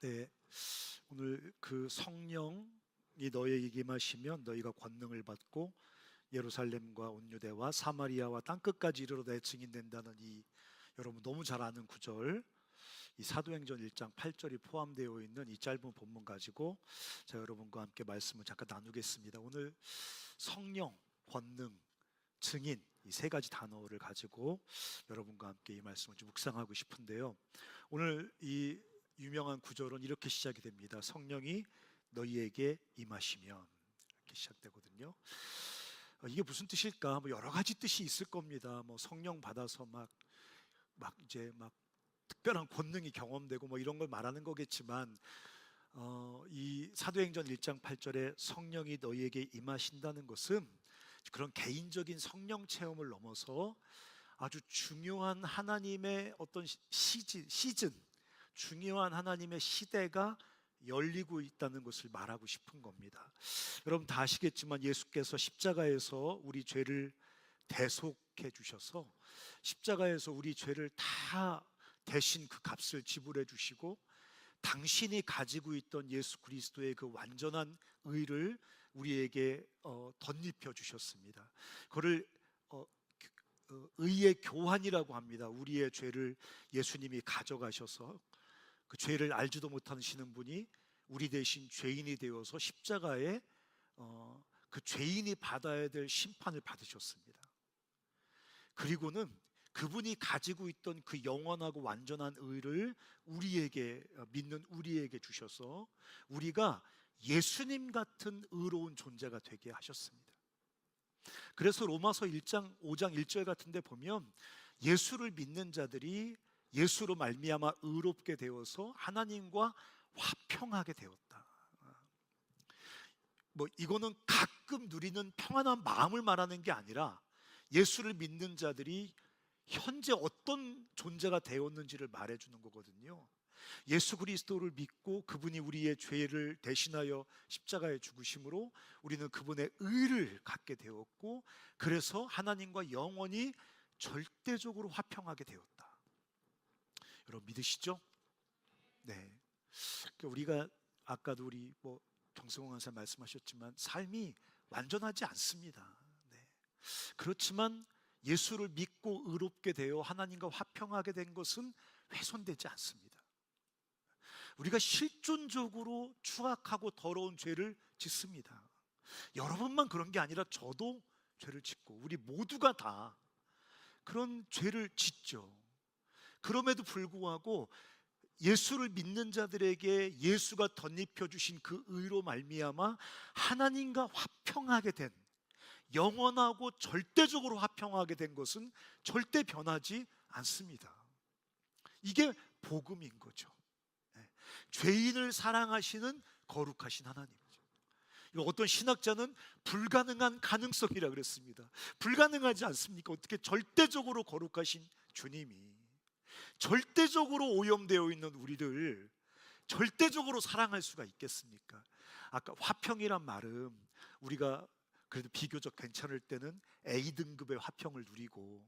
네, 오늘 그 성령이 너희에게 임하시면 너희가 권능을 받고 예루살렘과 온 유대와 사마리아와 땅끝까지 이르러 내 증인된다는 이 여러분 너무 잘 아는 구절, 이 사도행전 1장 8절이 포함되어 있는 이 짧은 본문 가지고 여러분과 함께 말씀을 잠깐 나누겠습니다. 오늘 성령, 권능, 증인 이 세 가지 단어를 가지고 여러분과 함께 이 말씀을 좀 묵상하고 싶은데요. 오늘 이 유명한 구절은 이렇게 시작이 됩니다. 성령이 너희에게 임하시면, 이렇게 시작되거든요. 이게 무슨 뜻일까? 여러 가지 뜻이 있을 겁니다. 성령 받아서 막 특별한 권능이 경험되고 이런 걸 말하는 거겠지만, 이 사도행전 1장 8절에 성령이 너희에게 임하신다는 것은 그런 개인적인 성령 체험을 넘어서 아주 중요한 하나님의 어떤 시즌, 중요한 하나님의 시대가 열리고 있다는 것을 말하고 싶은 겁니다. 여러분 다 아시겠지만 예수께서 십자가에서 우리 죄를 대속해 주셔서 십자가에서 우리 죄를 다 대신 그 값을 지불해 주시고, 당신이 가지고 있던 예수 그리스도의 그 완전한 의를 우리에게 덧입혀 주셨습니다. 그거를 의의 교환이라고 합니다. 우리의 죄를 예수님이 가져가셔서 그 죄를 알지도 못하시는 분이 우리 대신 죄인이 되어서 십자가에 그 죄인이 받아야 될 심판을 받으셨습니다. 그리고는 그분이 가지고 있던 그 영원하고 완전한 의를 우리에게, 믿는 우리에게 주셔서 우리가 예수님 같은 의로운 존재가 되게 하셨습니다. 그래서 로마서 1장 5장 1절 같은 데 보면 예수를 믿는 자들이 예수로 말미암아 의롭게 되어서 하나님과 화평하게 되었다. 이거는 가끔 누리는 평안한 마음을 말하는 게 아니라 예수를 믿는 자들이 현재 어떤 존재가 되었는지를 말해주는 거거든요. 예수 그리스도를 믿고 그분이 우리의 죄를 대신하여 십자가에 죽으심으로 우리는 그분의 의를 갖게 되었고, 그래서 하나님과 영원히 절대적으로 화평하게 되었다. 여러분 믿으시죠? 네. 우리가 아까도 우리 정승홍 원사 말씀하셨지만 삶이 완전하지 않습니다. 네. 그렇지만 예수를 믿고 의롭게 되어 하나님과 화평하게 된 것은 훼손되지 않습니다. 우리가 실존적으로 추악하고 더러운 죄를 짓습니다. 여러분만 그런 게 아니라 저도 죄를 짓고 우리 모두가 다 그런 죄를 짓죠. 그럼에도 불구하고 예수를 믿는 자들에게 예수가 덧입혀 주신 그 의로 말미암아 하나님과 화평하게 된, 영원하고 절대적으로 화평하게 된 것은 절대 변하지 않습니다. 이게 복음인 거죠. 죄인을 사랑하시는 거룩하신 하나님이죠. 어떤 신학자는 불가능한 가능성이라 그랬습니다. 불가능하지 않습니까? 어떻게 절대적으로 거룩하신 주님이 절대적으로 오염되어 있는 우리들 절대적으로 사랑할 수가 있겠습니까? 아까 화평이란 말은 우리가 그래도 비교적 괜찮을 때는 A등급의 화평을 누리고,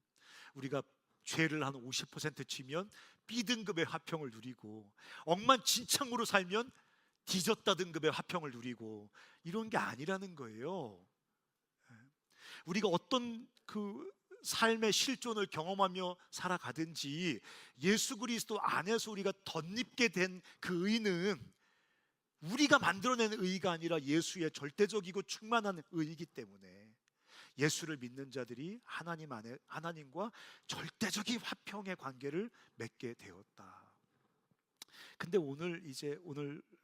우리가 죄를 한 50% 지면 B등급의 화평을 누리고, 억만진창으로 살면 뒤졌다 등급의 화평을 누리고, 이런 게 아니라는 거예요. 우리가 어떤 그 삶의 실존을 경험하며 살아가든지 예수 그리스도 안에서 우리가 덧입게 된 그 의는 우리가 만들어낸 의가 아니라 예수의 절대적이고 충만한 의이기 때문에 예수를 믿는 자들이 하나님 안에 하나님과 절대적인 화평의 관계를 맺게 되었다. 근데 오늘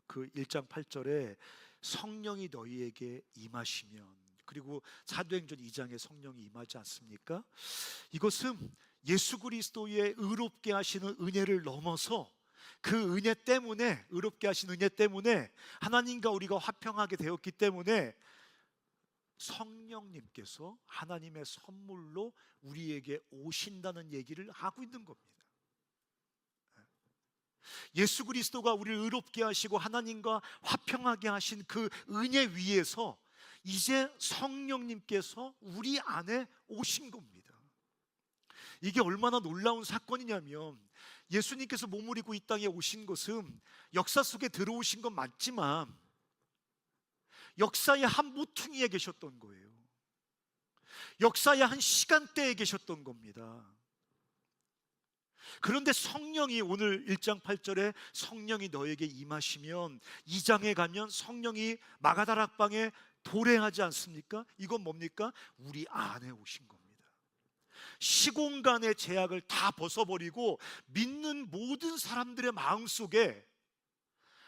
그 1장 8절에 성령이 너희에게 임하시면, 그리고 사도행전 2장에 성령이 임하지 않습니까? 이것은 예수 그리스도의 의롭게 하시는 은혜를 넘어서 그 은혜 때문에, 의롭게 하신 은혜 때문에 하나님과 우리가 화평하게 되었기 때문에 성령님께서 하나님의 선물로 우리에게 오신다는 얘기를 하고 있는 겁니다. 예수 그리스도가 우리를 의롭게 하시고 하나님과 화평하게 하신 그 은혜 위에서 이제 성령님께서 우리 안에 오신 겁니다. 이게 얼마나 놀라운 사건이냐면 예수님께서 몸을 입고 이 땅에 오신 것은 역사 속에 들어오신 건 맞지만 역사의 한 모퉁이에 계셨던 거예요. 역사의 한 시간대에 계셨던 겁니다. 그런데 성령이 오늘 1장 8절에 성령이 너에게 임하시면 2장에 가면 성령이 마가다락방에 도래하지 않습니까? 이건 뭡니까? 우리 안에 오신 겁니다. 시공간의 제약을 다 벗어버리고 믿는 모든 사람들의 마음속에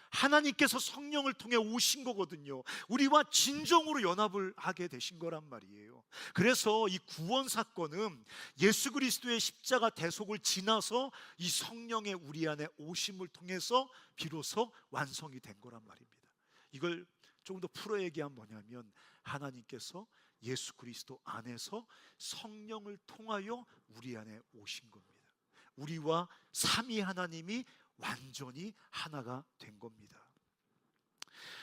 하나님께서 성령을 통해 오신 거거든요. 우리와 진정으로 연합을 하게 되신 거란 말이에요. 그래서 이 구원 사건은 예수 그리스도의 십자가 대속을 지나서 이 성령의 우리 안에 오심을 통해서 비로소 완성이 된 거란 말입니다. 이걸 조금 더 풀어 얘기하면 뭐냐면 하나님께서 예수 그리스도 안에서 성령을 통하여 우리 안에 오신 겁니다. 우리와 삼위 하나님이 완전히 하나가 된 겁니다.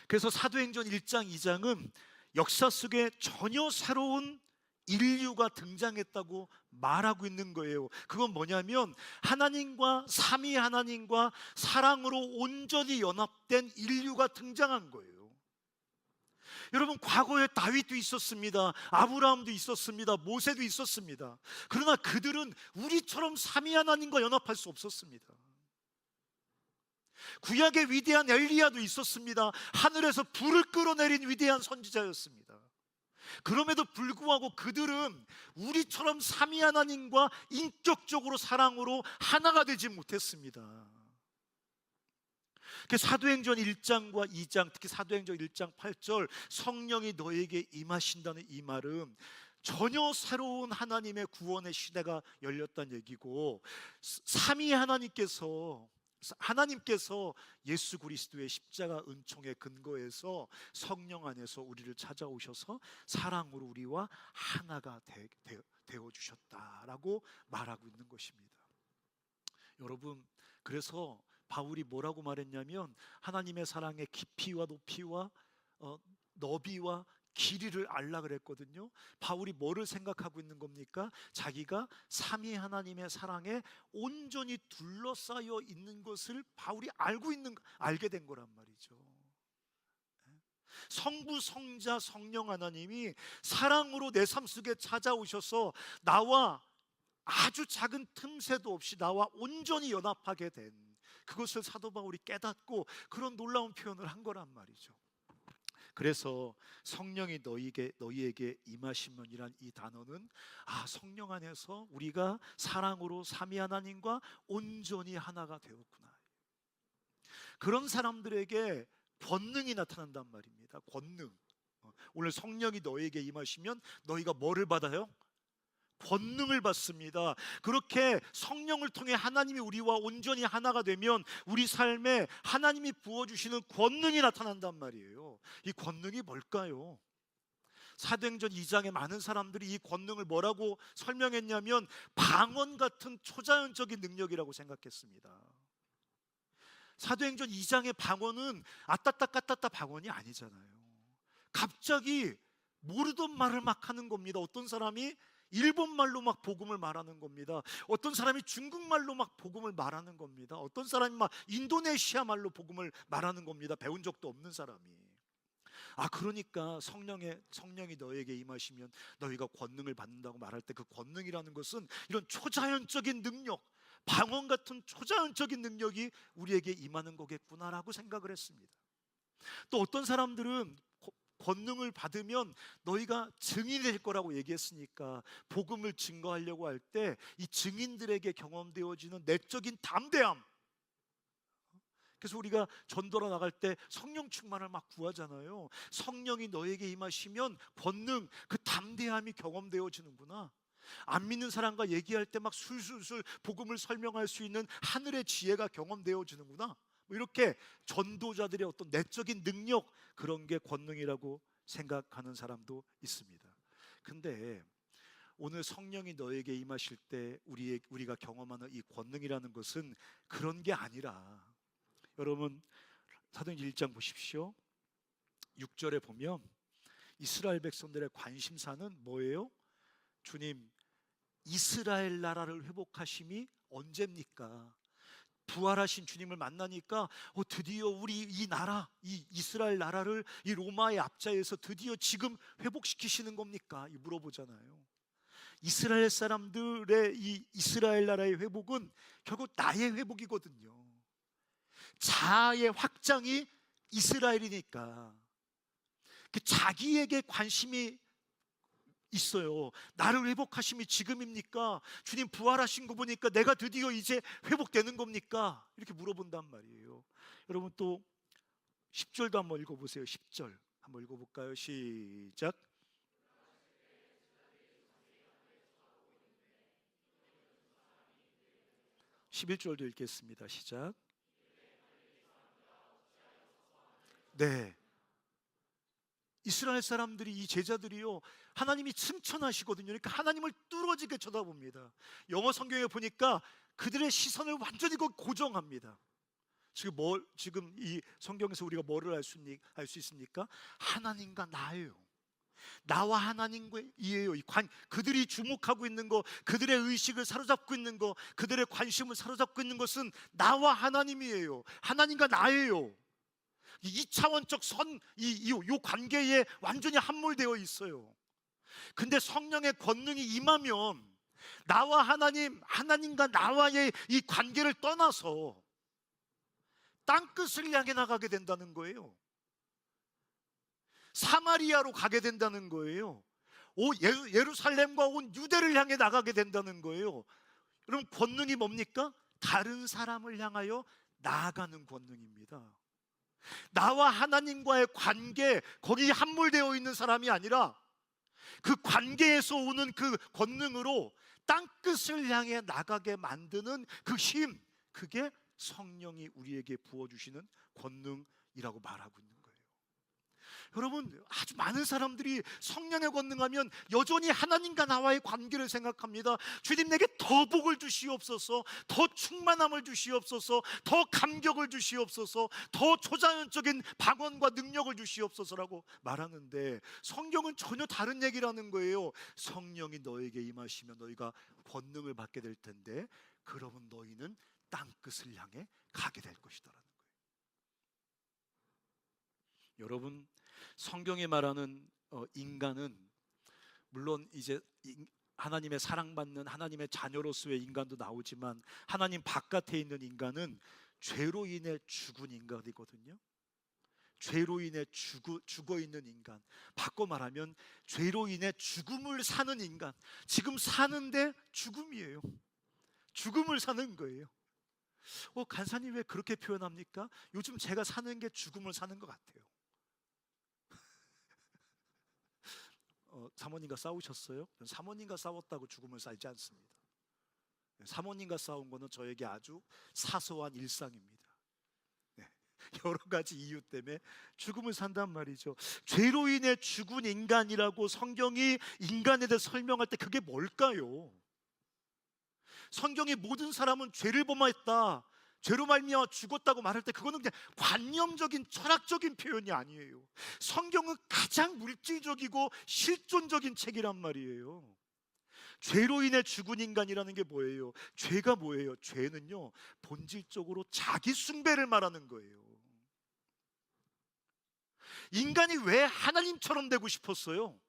그래서 사도행전 1장 2장은 역사 속에 전혀 새로운 인류가 등장했다고 말하고 있는 거예요. 그건 뭐냐면 하나님과 삼위 하나님과 사랑으로 온전히 연합된 인류가 등장한 거예요. 여러분, 과거에 다윗도 있었습니다. 아브라함도 있었습니다. 모세도 있었습니다. 그러나 그들은 우리처럼 삼위 하나님과 연합할 수 없었습니다. 구약의 위대한 엘리야도 있었습니다. 하늘에서 불을 끌어내린 위대한 선지자였습니다. 그럼에도 불구하고 그들은 우리처럼 삼위 하나님과 인격적으로 사랑으로 하나가 되지 못했습니다. 사도행전 1장과 2장, 특히 사도행전 1장 8절 성령이 너에게 임하신다는 이 말은 전혀 새로운 하나님의 구원의 시대가 열렸다는 얘기고, 삼위 하나님께서 예수 그리스도의 십자가 은총의 근거에서 성령 안에서 우리를 찾아오셔서 사랑으로 우리와 하나가 되어 주셨다라고 말하고 있는 것입니다. 여러분, 그래서 바울이 뭐라고 말했냐면 하나님의 사랑의 깊이와 높이와 너비와 길이를 알라 그랬거든요. 바울이 뭐를 생각하고 있는 겁니까? 자기가 삼위 하나님의 사랑에 온전히 둘러싸여 있는 것을 바울이 알게 된 거란 말이죠. 성부, 성자, 성령 하나님이 사랑으로 내 삶 속에 찾아오셔서 나와 아주 작은 틈새도 없이 나와 온전히 연합하게 된 그것을 사도 바울이 깨닫고 그런 놀라운 표현을 한 거란 말이죠. 그래서 성령이 너희에게 임하시면이란 이 단어는 성령 안에서 우리가 사랑으로 삼위 하나님과 온전히 하나가 되었구나. 그런 사람들에게 권능이 나타난단 말입니다. 권능. 오늘 성령이 너희에게 임하시면 너희가 뭐를 받아요? 권능을 받습니다. 그렇게 성령을 통해 하나님이 우리와 온전히 하나가 되면 우리 삶에 하나님이 부어주시는 권능이 나타난단 말이에요. 이 권능이 뭘까요? 사도행전 2장에 많은 사람들이 이 권능을 뭐라고 설명했냐면 방언 같은 초자연적인 능력이라고 생각했습니다. 사도행전 2장의 방언은 아따따 까따따 방언이 아니잖아요. 갑자기 모르던 말을 막 하는 겁니다. 어떤 사람이 일본말로 막 복음을 말하는 겁니다. 어떤 사람이 중국말로 막 복음을 말하는 겁니다. 어떤 사람이 막 인도네시아 말로 복음을 말하는 겁니다. 배운 적도 없는 사람이. 그러니까 성령이 너에게 임하시면 너희가 권능을 받는다고 말할 때 그 권능이라는 것은 이런 초자연적인 능력, 방언 같은 초자연적인 능력이 우리에게 임하는 거겠구나라고 생각을 했습니다. 또 어떤 사람들은 권능을 받으면 너희가 증인이 될 거라고 얘기했으니까 복음을 증거하려고 할 때 이 증인들에게 경험되어지는 내적인 담대함, 그래서 우리가 전도로 나갈 때 성령 충만을 막 구하잖아요. 성령이 너에게 임하시면 권능, 그 담대함이 경험되어지는구나. 안 믿는 사람과 얘기할 때 막 술술술 복음을 설명할 수 있는 하늘의 지혜가 경험되어지는구나. 이렇게 전도자들의 어떤 내적인 능력, 그런 게 권능이라고 생각하는 사람도 있습니다. 근데 오늘 성령이 너에게 임하실 때 우리가 경험하는 이 권능이라는 것은 그런 게 아니라, 여러분 사도행전 1장 보십시오. 6절에 보면 이스라엘 백성들의 관심사는 뭐예요? 주님, 이스라엘 나라를 회복하심이 언제입니까? 부활하신 주님을 만나니까 드디어 우리 이 나라, 이 이스라엘 나라를 이 로마의 압자에서 드디어 지금 회복시키시는 겁니까? 물어보잖아요. 이스라엘 사람들의 이 이스라엘 나라의 회복은 결국 나의 회복이거든요. 자아의 확장이 이스라엘이니까 그 자기에게 관심이 있어요. 나를 회복하심이 지금입니까? 주님 부활하신 거 보니까 내가 드디어 이제 회복되는 겁니까? 이렇게 물어본단 말이에요. 여러분 또 10절도 한번 읽어보세요. 10절 한번 읽어볼까요? 시작. 11절도 읽겠습니다. 시작. 네, 이스라엘 사람들이, 이 제자들이요, 하나님이 승천하시거든요. 그러니까 하나님을 뚫어지게 쳐다봅니다. 영어 성경에 보니까 그들의 시선을 완전히 고정합니다. 지금 이 성경에서 우리가 뭐를 알 수 있습니까? 하나님과 나예요. 나와 하나님이에요. 그들이 주목하고 있는 거, 그들의 의식을 사로잡고 있는 거, 그들의 관심을 사로잡고 있는 것은 나와 하나님이에요. 하나님과 나예요. 2차원적 이 관계에 완전히 함몰되어 있어요. 근데 성령의 권능이 임하면 나와 하나님과 나와의 이 관계를 떠나서 땅끝을 향해 나가게 된다는 거예요. 사마리아로 가게 된다는 거예요. 예루살렘과 온 유대를 향해 나가게 된다는 거예요. 여러분, 권능이 뭡니까? 다른 사람을 향하여 나아가는 권능입니다. 나와 하나님과의 관계, 거기 함몰되어 있는 사람이 아니라 그 관계에서 오는 그 권능으로 땅끝을 향해 나가게 만드는 그 힘, 그게 성령이 우리에게 부어주시는 권능이라고 말하고 있는 거예요. 여러분, 아주 많은 사람들이 성령에 권능하면 여전히 하나님과 나와의 관계를 생각합니다. 주님, 내게 더 복을 주시옵소서, 더 충만함을 주시옵소서, 더 감격을 주시옵소서, 더 초자연적인 방언과 능력을 주시옵소서라고 말하는데, 성경은 전혀 다른 얘기라는 거예요. 성령이 너에게 임하시면 너희가 권능을 받게 될 텐데, 그러면 너희는 땅끝을 향해 가게 될 것이다라는 거예요. 여러분, 성경에 말하는 인간은 물론 이제 하나님의 사랑받는 하나님의 자녀로서의 인간도 나오지만, 하나님 바깥에 있는 인간은 죄로 인해 죽은 인간이거든요. 죄로 인해 죽어 있는 인간, 바꿔 말하면 죄로 인해 죽음을 사는 인간. 지금 사는데 죽음이에요. 죽음을 사는 거예요. 간사님 왜 그렇게 표현합니까? 요즘 제가 사는 게 죽음을 사는 것 같아요. 사모님과 싸우셨어요? 사모님과 싸웠다고 죽음을 살지 않습니다. 사모님과 싸운 거는 저에게 아주 사소한 일상입니다. 네, 여러 가지 이유 때문에 죽음을 산단 말이죠. 죄로 인해 죽은 인간이라고 성경이 인간에 대해 설명할 때 그게 뭘까요? 성경이 모든 사람은 죄를 범했다, 죄로 말미암아 죽었다고 말할 때 그거는 그냥 관념적인 철학적인 표현이 아니에요. 성경은 가장 물질적이고 실존적인 책이란 말이에요. 죄로 인해 죽은 인간이라는 게 뭐예요? 죄가 뭐예요? 죄는요, 본질적으로 자기 숭배를 말하는 거예요. 인간이 왜 하나님처럼 되고 싶었어요?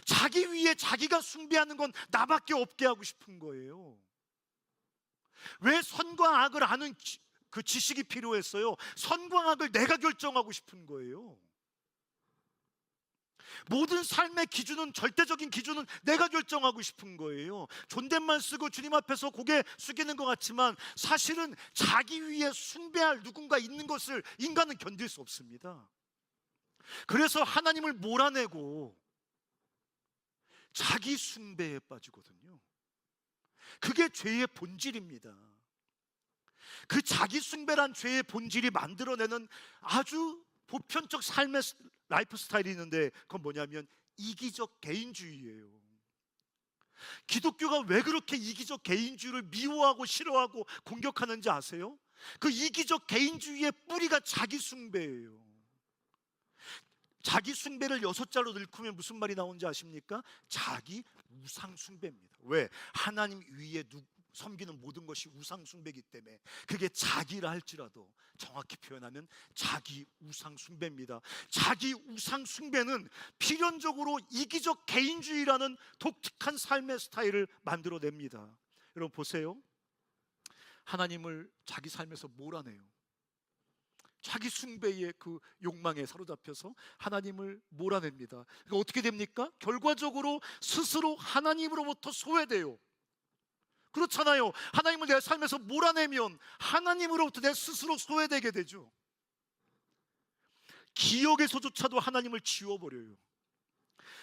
자기 위에 자기가 숭배하는 건 나밖에 없게 하고 싶은 거예요. 왜 선과 악을 아는 그 지식이 필요했어요? 선과 악을 내가 결정하고 싶은 거예요. 모든 삶의 기준은, 절대적인 기준은 내가 결정하고 싶은 거예요. 존댓말 쓰고 주님 앞에서 고개 숙이는 것 같지만 사실은 자기 위에 숭배할 누군가 있는 것을 인간은 견딜 수 없습니다. 그래서 하나님을 몰아내고 자기 숭배에 빠지거든요. 그게 죄의 본질입니다. 그 자기 숭배란 죄의 본질이 만들어내는 아주 보편적 삶의 라이프 스타일이 있는데, 그건 뭐냐면 이기적 개인주의예요. 기독교가 왜 그렇게 이기적 개인주의를 미워하고 싫어하고 공격하는지 아세요? 그 이기적 개인주의의 뿌리가 자기 숭배예요. 자기 숭배를 6자로 늘으면 무슨 말이 나오는지 아십니까? 자기 우상 숭배입니다. 왜? 하나님 위에 섬기는 모든 것이 우상 숭배이기 때문에, 그게 자기라 할지라도 정확히 표현하면 자기 우상 숭배입니다. 자기 우상 숭배는 필연적으로 이기적 개인주의라는 독특한 삶의 스타일을 만들어냅니다. 여러분 보세요. 하나님을 자기 삶에서 몰아내요. 자기 숭배의 그 욕망에 사로잡혀서 하나님을 몰아냅니다. 그러니까 어떻게 됩니까? 결과적으로 스스로 하나님으로부터 소외돼요. 그렇잖아요. 하나님을 내 삶에서 몰아내면 하나님으로부터 내 스스로 소외되게 되죠. 기억에서조차도 하나님을 지워버려요.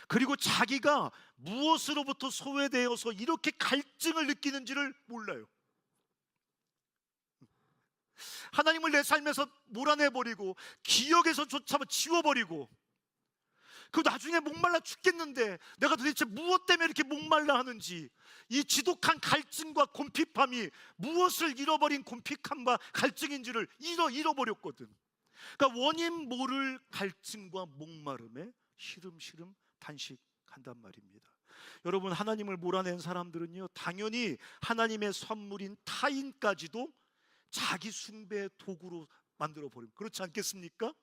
그리고 자기가 무엇으로부터 소외되어서 이렇게 갈증을 느끼는지를 몰라요. 하나님을 내 삶에서 몰아내버리고 기억에서조차 지워버리고, 그 나중에 목말라 죽겠는데 내가 도대체 무엇 때문에 이렇게 목말라 하는지, 이 지독한 갈증과 곰핍함이 무엇을 잃어버린 곰핍함과 갈증인지를 잃어버렸거든. 그러니까 원인 모를 갈증과 목마름에 시름시름 탄식한단 말입니다. 여러분, 하나님을 몰아낸 사람들은요, 당연히 하나님의 선물인 타인까지도 자기 숭배의 도구로 만들어 버립니다. 그렇지 않겠습니까?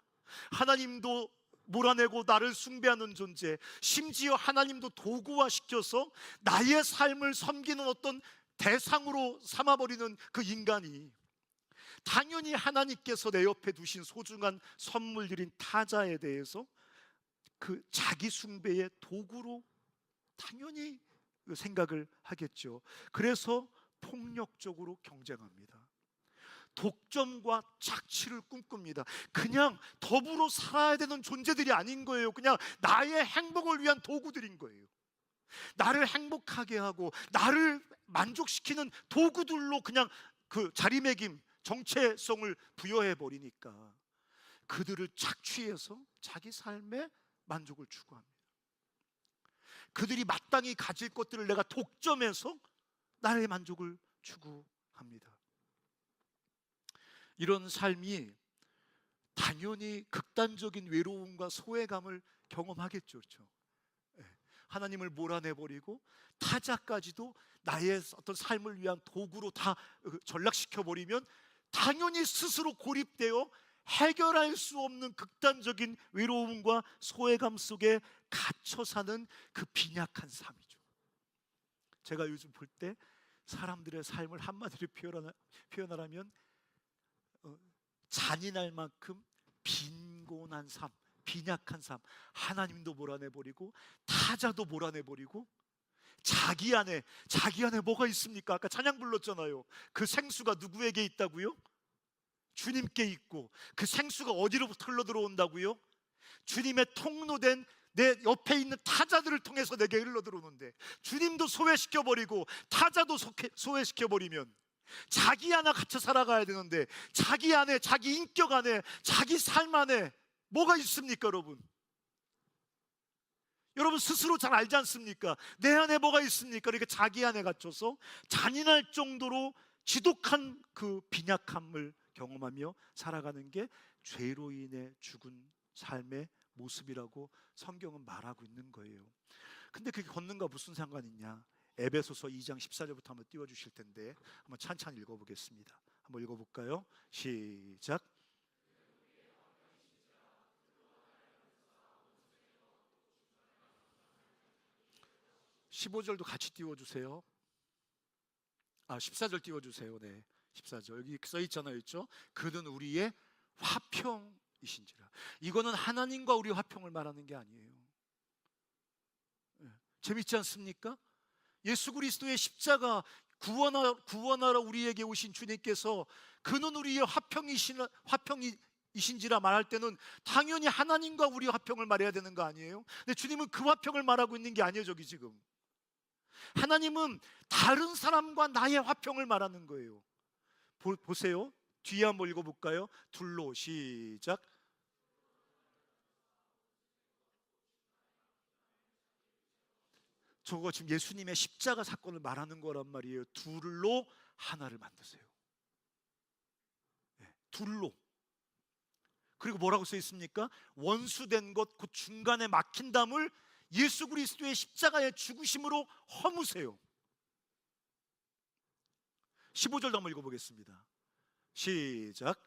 하나님도 몰아내고 나를 숭배하는 존재, 심지어 하나님도 도구화시켜서 나의 삶을 섬기는 어떤 대상으로 삼아버리는 그 인간이, 당연히 하나님께서 내 옆에 두신 소중한 선물들인 타자에 대해서 그 자기 숭배의 도구로 당연히 생각을 하겠죠. 그래서 폭력적으로 경쟁합니다. 독점과 착취를 꿈꿉니다. 그냥 더불어 살아야 되는 존재들이 아닌 거예요. 그냥 나의 행복을 위한 도구들인 거예요. 나를 행복하게 하고 나를 만족시키는 도구들로 그냥 그 자리매김, 정체성을 부여해 버리니까 그들을 착취해서 자기 삶에 만족을 추구합니다. 그들이 마땅히 가질 것들을 내가 독점해서 나의 만족을 추구합니다. 이런 삶이 당연히 극단적인 외로움과 소외감을 경험하겠죠. 그렇죠? 하나님을 몰아내버리고 타자까지도 나의 어떤 삶을 위한 도구로 다 전락시켜버리면 당연히 스스로 고립되어 해결할 수 없는 극단적인 외로움과 소외감 속에 갇혀 사는 그 빈약한 삶이죠. 제가 요즘 볼 때 사람들의 삶을 한마디로 표현하라면 잔인할 만큼 빈곤한 삶, 빈약한 삶. 하나님도 몰아내버리고 타자도 몰아내버리고 자기 안에 뭐가 있습니까? 아까 찬양 불렀잖아요. 그 생수가 누구에게 있다고요? 주님께 있고, 그 생수가 어디로부터 흘러들어온다고요? 주님의 통로된 내 옆에 있는 타자들을 통해서 내게 흘러들어오는데, 주님도 소외시켜버리고 타자도 소외시켜버리면 자기 안에 갇혀 살아가야 되는데, 자기 안에, 자기 인격 안에, 자기 삶 안에 뭐가 있습니까? 여러분 스스로 잘 알지 않습니까? 내 안에 뭐가 있습니까? 그러니까 자기 안에 갇혀서 잔인할 정도로 지독한 그 빈약함을 경험하며 살아가는 게 죄로 인해 죽은 삶의 모습이라고 성경은 말하고 있는 거예요. 근데 그게 걷는가 무슨 상관이 있냐? 에베소서 2장 14절부터 한번 띄워주실 텐데 한번 찬찬히 읽어보겠습니다. 한번 읽어볼까요? 시작. (15절도) 같이 띄워주세요. 14절 띄워주세요. 네, 14절 여기 써 있잖아요. 있죠? 그는 우리의 화평이신지라. 이거는 하나님과 우리 화평을 말하는 게 아니에요. 재밌지 않습니까? 예수 그리스도의 십자가 구원하러 우리에게 오신 주님께서 그는 우리의 화평이신지라 말할 때는 당연히 하나님과 우리 화평을 말해야 되는 거 아니에요? 근데 주님은 그 화평을 말하고 있는 게 아니에요. 저기 지금 하나님은 다른 사람과 나의 화평을 말하는 거예요. 보세요. 뒤에 한번 읽어볼까요? 둘로 시작. 저거 지금 예수님의 십자가 사건을 말하는 거란 말이에요. 둘로 하나를 만드세요. 네, 둘로. 그리고 뭐라고 써 있습니까? 원수된 것, 그 중간에 막힌 담을 예수 그리스도의 십자가의 죽으심으로 허무세요. 15절도 한번 읽어보겠습니다. 시작.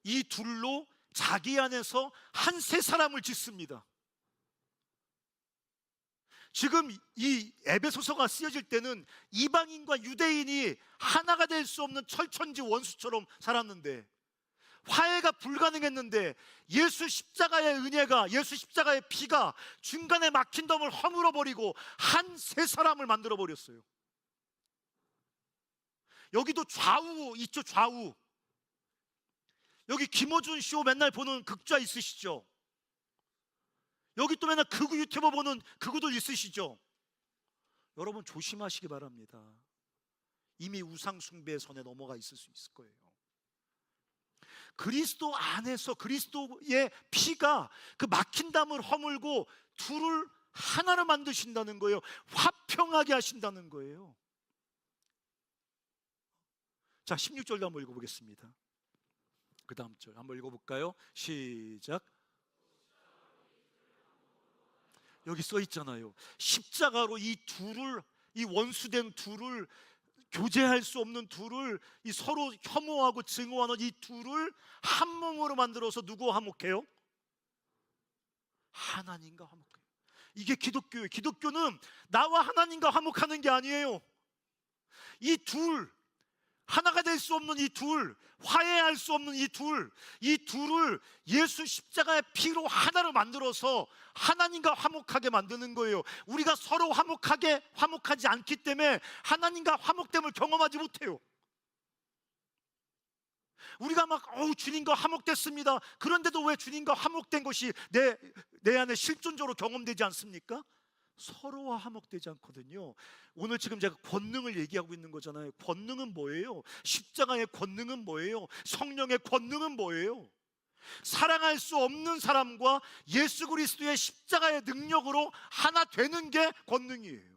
이 둘로 자기 안에서 한 세 사람을 짓습니다. 지금 이 에베소서가 쓰여질 때는 이방인과 유대인이 하나가 될 수 없는 철천지 원수처럼 살았는데, 화해가 불가능했는데, 예수 십자가의 은혜가, 예수 십자가의 피가 중간에 막힌 덤을 허물어 버리고 한 세 사람을 만들어 버렸어요. 여기도 좌우 있죠. 좌우. 여기 김어준 쇼 맨날 보는 극좌 있으시죠? 여기 또 맨날 극우 유튜버 보는 극우들 있으시죠? 여러분 조심하시기 바랍니다. 이미 우상 숭배의 선에 넘어가 있을 수 있을 거예요. 그리스도 안에서 그리스도의 피가 그 막힌 담을 허물고 둘을 하나로 만드신다는 거예요. 화평하게 하신다는 거예요. 자, 16절도 한번 읽어보겠습니다. 그 다음 절 한번 읽어볼까요? 시작. 여기 써 있잖아요. 십자가로 이 둘을, 이 원수된 둘을, 교제할 수 없는 둘을, 이 서로 혐오하고 증오하는 이 둘을 한 몸으로 만들어서 누구와 화목해요? 하나님과 화목해요. 이게 기독교예요. 기독교는 나와 하나님과 화목하는 게 아니에요. 이 둘, 하나가 될 수 없는 이 둘, 화해할 수 없는 이 둘을 예수 십자가의 피로 하나로 만들어서 하나님과 화목하게 만드는 거예요. 우리가 서로 화목하지 않기 때문에 하나님과 화목됨을 경험하지 못해요. 우리가 막 주님과 화목됐습니다. 그런데도 왜 주님과 화목된 것이 내 안에 실존적으로 경험되지 않습니까? 서로와 화목되지 않거든요. 오늘 지금 제가 권능을 얘기하고 있는 거잖아요. 권능은 뭐예요? 십자가의 권능은 뭐예요? 성령의 권능은 뭐예요? 사랑할 수 없는 사람과 예수 그리스도의 십자가의 능력으로 하나 되는 게 권능이에요.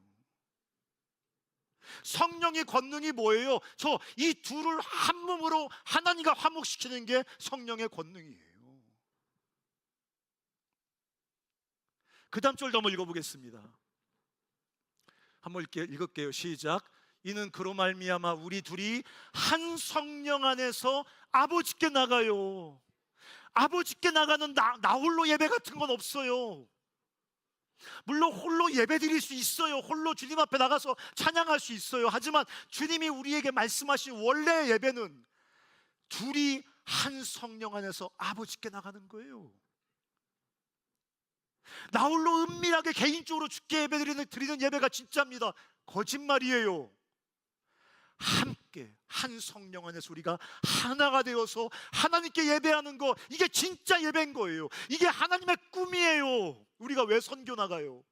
성령의 권능이 뭐예요? 저 이 둘을 한 몸으로 하나님과 화목시키는 게 성령의 권능이에요. 그 다음 절도 한번 읽어보겠습니다. 한번 읽을게요. 시작. 이는 그로 말미암아 우리 둘이 한 성령 안에서 아버지께 나가요. 아버지께 나가는 나 홀로 예배 같은 건 없어요. 물론 홀로 예배 드릴 수 있어요. 홀로 주님 앞에 나가서 찬양할 수 있어요. 하지만 주님이 우리에게 말씀하신 원래의 예배는 둘이 한 성령 안에서 아버지께 나가는 거예요. 나 홀로 은밀하게 개인적으로 주께 예배 드리는 예배가 진짜입니다. 거짓말이에요. 함께 한 성령 안에서 우리가 하나가 되어서 하나님께 예배하는 거, 이게 진짜 예배인 거예요. 이게 하나님의 꿈이에요. 우리가 왜 선교 나가요?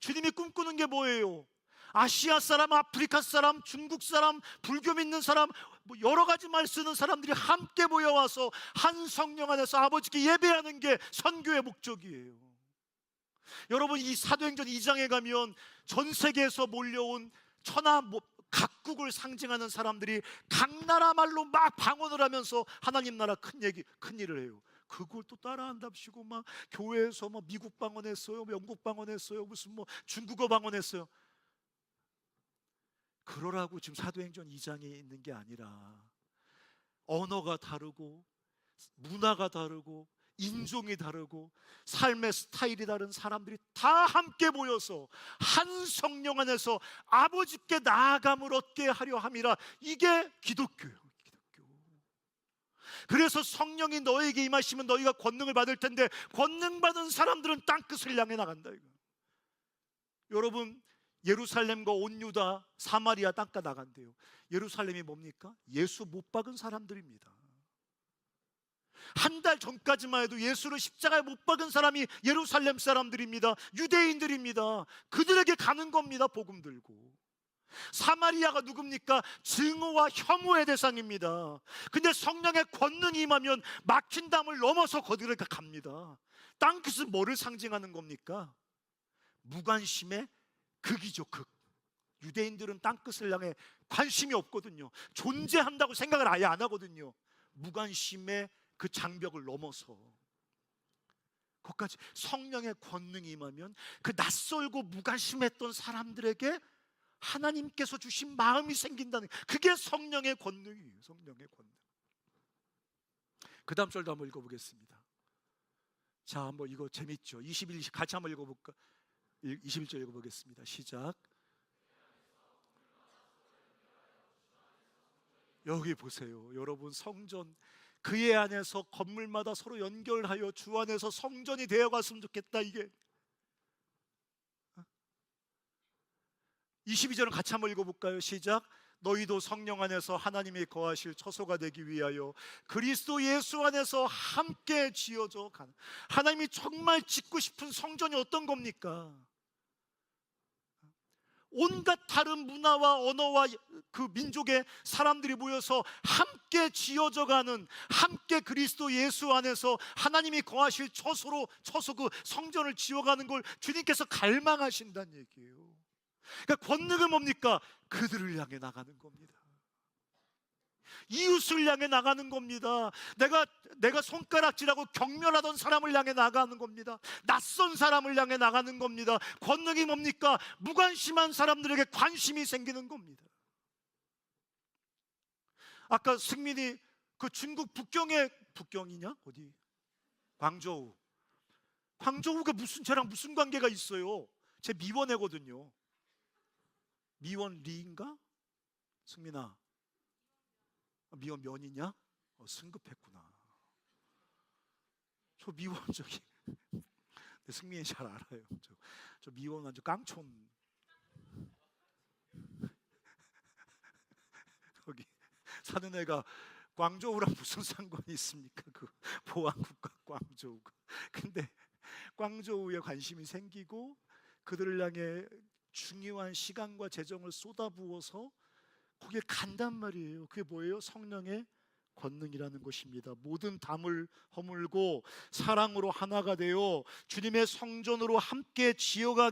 주님이 꿈꾸는 게 뭐예요? 아시아 사람, 아프리카 사람, 중국 사람, 불교 믿는 사람, 여러 가지 말 쓰는 사람들이 함께 모여와서 한 성령 안에서 아버지께 예배하는 게 선교의 목적이에요. 여러분, 이 사도행전 2장에 가면 전 세계에서 몰려온 각국을 상징하는 사람들이 각 나라 말로 막 방언을 하면서 하나님 나라 큰 일을 해요. 그걸 또 따라한답시고 막 교회에서 막 미국 방언했어요, 영국 방언했어요, 무슨 중국어 방언했어요. 그러라고 지금 사도행전 2장에 있는 게 아니라, 언어가 다르고 문화가 다르고 인종이 다르고 삶의 스타일이 다른 사람들이 다 함께 모여서 한 성령 안에서 아버지께 나아감을 얻게 하려 함이라. 이게 기독교예요. 기독교. 그래서 성령이 너에게 임하시면 너희가 권능을 받을 텐데, 권능 받은 사람들은 땅끝을 향해 나간다 이거. 여러분, 예루살렘과 온 유다 사마리아 땅끝 나간대요. 예루살렘이 뭡니까? 예수 못 박은 사람들입니다. 한 달 전까지만 해도 예수를 십자가에 못 박은 사람이 예루살렘 사람들입니다. 유대인들입니다. 그들에게 가는 겁니다. 복음 들고. 사마리아가 누굽니까? 증오와 혐오의 대상입니다. 근데 성령의 권능이 임하면 막힌 담을 넘어서 거들에 갑니다. 땅끝은 뭐를 상징하는 겁니까? 무관심의 극이죠. 극. 유대인들은 땅끝을 향해 관심이 없거든요. 존재한다고 생각을 아예 안 하거든요. 무관심의 그 장벽을 넘어서 거기까지 성령의 권능이 임하면 그 낯설고 무관심했던 사람들에게 하나님께서 주신 마음이 생긴다는, 그게 성령의 권능이에요. 성령의 권능. 그 다음 절도 한번 읽어보겠습니다. 자, 한번 이거 재밌죠? 21절 같이 한번 읽어볼까? 21절 읽어보겠습니다. 시작. 여기 보세요. 여러분, 성전, 그의 안에서 건물마다 서로 연결하여 주 안에서 성전이 되어갔으면 좋겠다. 이게 22절은 같이 한번 읽어볼까요? 시작. 너희도 성령 안에서 하나님이 거하실 처소가 되기 위하여 그리스도 예수 안에서 함께 지어져 가는, 하나님이 정말 짓고 싶은 성전이 어떤 겁니까? 온갖 다른 문화와 언어와 그 민족의 사람들이 모여서 함께 지어져가는, 함께 그리스도 예수 안에서 하나님이 거하실 처소, 그 성전을 지어가는 걸 주님께서 갈망하신다는 얘기예요. 그러니까 권능은 뭡니까? 그들을 향해 나가는 겁니다. 이웃을 향해 나가는 겁니다. 내가 손가락질하고 경멸하던 사람을 향해 나가는 겁니다. 낯선 사람을 향해 나가는 겁니다. 권능이 뭡니까? 무관심한 사람들에게 관심이 생기는 겁니다. 아까 승민이 그 중국 북경이냐? 어디? 광저우가 쟤랑 무슨 관계가 있어요? 제 미원애거든요. 미원 리인가? 승민아, 미원 면이냐? 승급했구나. 저 미원 저기 승민이 잘 알아요. 저 미원 완전 깡촌. 거기 사는 애가 광저우랑 무슨 상관이 있습니까? 그 보안국가 광저우가. 근데 광저우에 관심이 생기고 그들을 향해 중요한 시간과 재정을 쏟아부어서 거기에 간단 말이에요. 그게 뭐예요? 성령의 권능이라는 것입니다. 모든 담을 허물고 사랑으로 하나가 되어 주님의 성전으로 함께 지어져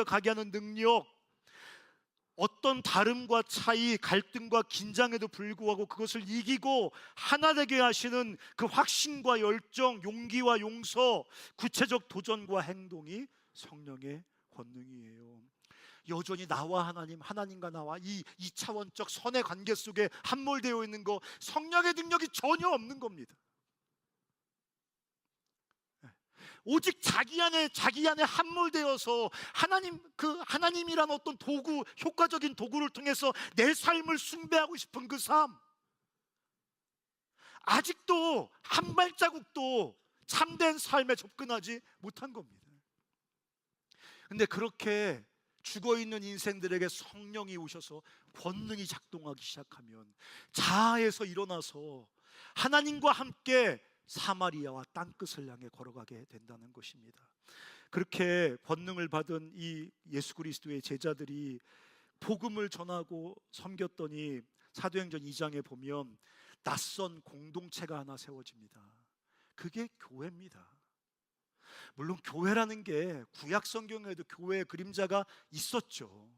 가게 하는 능력. 어떤 다름과 차이, 갈등과 긴장에도 불구하고 그것을 이기고 하나 되게 하시는 그 확신과 열정, 용기와 용서, 구체적 도전과 행동이 성령의 권능이에요. 여전히 나와 하나님, 하나님과 나와 이 2차원적 선의 관계 속에 함몰되어 있는 거, 성령의 능력이 전혀 없는 겁니다. 오직 자기 안에 함몰되어서 하나님이란 어떤 도구, 효과적인 도구를 통해서 내 삶을 숭배하고 싶은 그 삶, 아직도 한 발자국도 참된 삶에 접근하지 못한 겁니다. 근데 그렇게 죽어있는 인생들에게 성령이 오셔서 권능이 작동하기 시작하면 자아에서 일어나서 하나님과 함께 사마리아와 땅끝을 향해 걸어가게 된다는 것입니다. 그렇게 권능을 받은 이 예수 그리스도의 제자들이 복음을 전하고 섬겼더니 사도행전 2장에 보면 낯선 공동체가 하나 세워집니다. 그게 교회입니다. 물론 교회라는 게 구약 성경에도 교회의 그림자가 있었죠.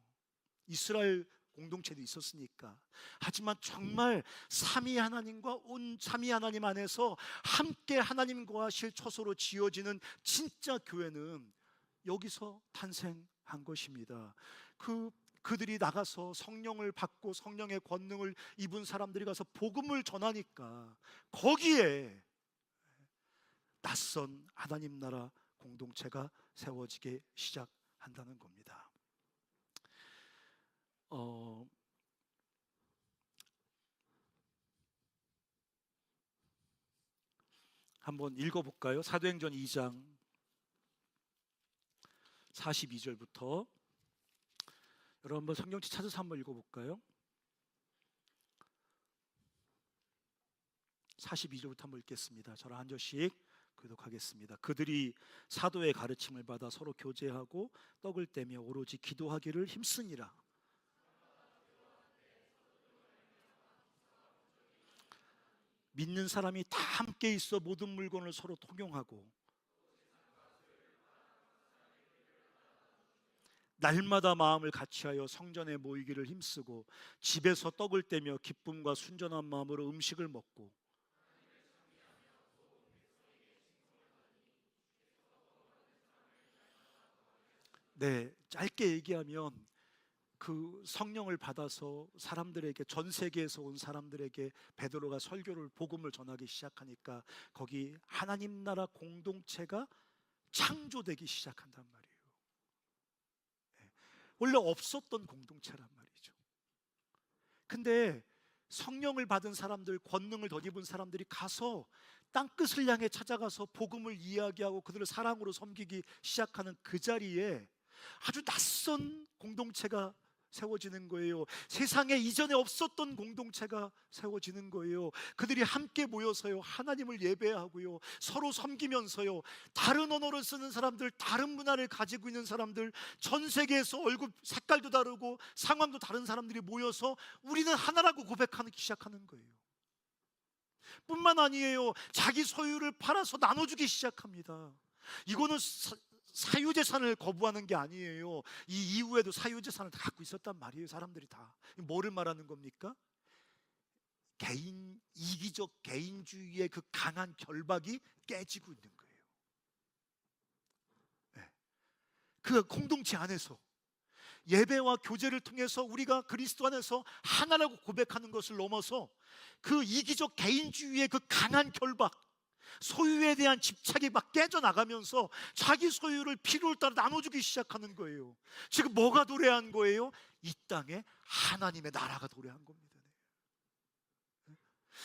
이스라엘 공동체도 있었으니까. 하지만 정말 삼위 하나님과 온 삼위 하나님 안에서 함께 하나님 거하실 처소로 지어지는 진짜 교회는 여기서 탄생한 것입니다. 그들이 나가서 성령을 받고 성령의 권능을 입은 사람들이 가서 복음을 전하니까 거기에 낯선 하나님 나라 공동체가 세워지게 시작한다는 겁니다. 한번 읽어볼까요? 사도행전 2장 42절부터 여러분 한번 성경책 찾아서 한번 읽어볼까요? 42절부터 한번 읽겠습니다. 저랑 한 절씩 교독하겠습니다. 그들이 사도의 가르침을 받아 서로 교제하고 떡을 떼며 오로지 기도하기를 힘쓰니라. 믿는 사람이 다 함께 있어 모든 물건을 서로 통용하고 날마다 마음을 같이하여 성전에 모이기를 힘쓰고 집에서 떡을 떼며 기쁨과 순전한 마음으로 음식을 먹고. 네, 짧게 얘기하면 그 성령을 받아서 사람들에게, 전 세계에서 온 사람들에게 베드로가 설교를, 복음을 전하기 시작하니까 거기 하나님 나라 공동체가 창조되기 시작한단 말이에요. 원래 없었던 공동체란 말이죠. 근데 성령을 받은 사람들, 권능을 덧입은 사람들이 가서 땅끝을 향해 찾아가서 복음을 이야기하고 그들을 사랑으로 섬기기 시작하는 그 자리에 아주 낯선 공동체가 세워지는 거예요. 세상에 이전에 없었던 공동체가 세워지는 거예요. 그들이 함께 모여서요, 하나님을 예배하고요, 서로 섬기면서요, 다른 언어를 쓰는 사람들, 다른 문화를 가지고 있는 사람들, 전 세계에서 얼굴 색깔도 다르고 상황도 다른 사람들이 모여서 우리는 하나라고 고백하기 시작하는 거예요. 뿐만 아니에요, 자기 소유를 팔아서 나눠주기 시작합니다. 이거는 사유재산을 거부하는 게 아니에요. 이 이후에도 사유재산을 다 갖고 있었단 말이에요. 사람들이 다. 뭐를 말하는 겁니까? 이기적 개인주의의 그 강한 결박이 깨지고 있는 거예요. 네. 그 공동체 안에서 예배와 교제를 통해서 우리가 그리스도 안에서 하나라고 고백하는 것을 넘어서 그 이기적 개인주의의 그 강한 결박, 소유에 대한 집착이 막 깨져나가면서 자기 소유를 필요를 따라 나눠주기 시작하는 거예요. 지금 뭐가 도래한 거예요? 이 땅에 하나님의 나라가 도래한 겁니다.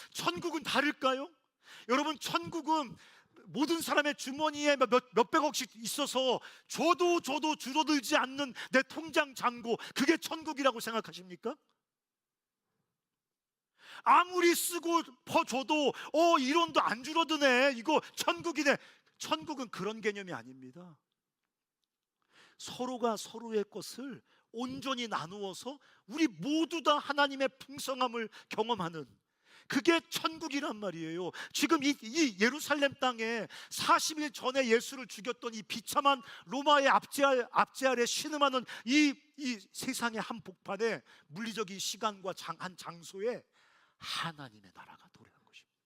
천국은 다를까요? 여러분, 천국은 모든 사람의 주머니에 몇백억씩 있어서 줘도 줄어들지 않는 내 통장 잔고, 그게 천국이라고 생각하십니까? 아무리 쓰고 퍼줘도 이론도 안 줄어드네, 이거 천국이네. 천국은 그런 개념이 아닙니다. 서로가 서로의 것을 온전히 나누어서 우리 모두 다 하나님의 풍성함을 경험하는, 그게 천국이란 말이에요. 지금 이 예루살렘 땅에 40일 전에 예수를 죽였던 이 비참한 로마의 압제 아래 신음하는 이 세상의 한복판에, 물리적인 시간과 한 장소에 하나님의 나라가 도래한 것입니다.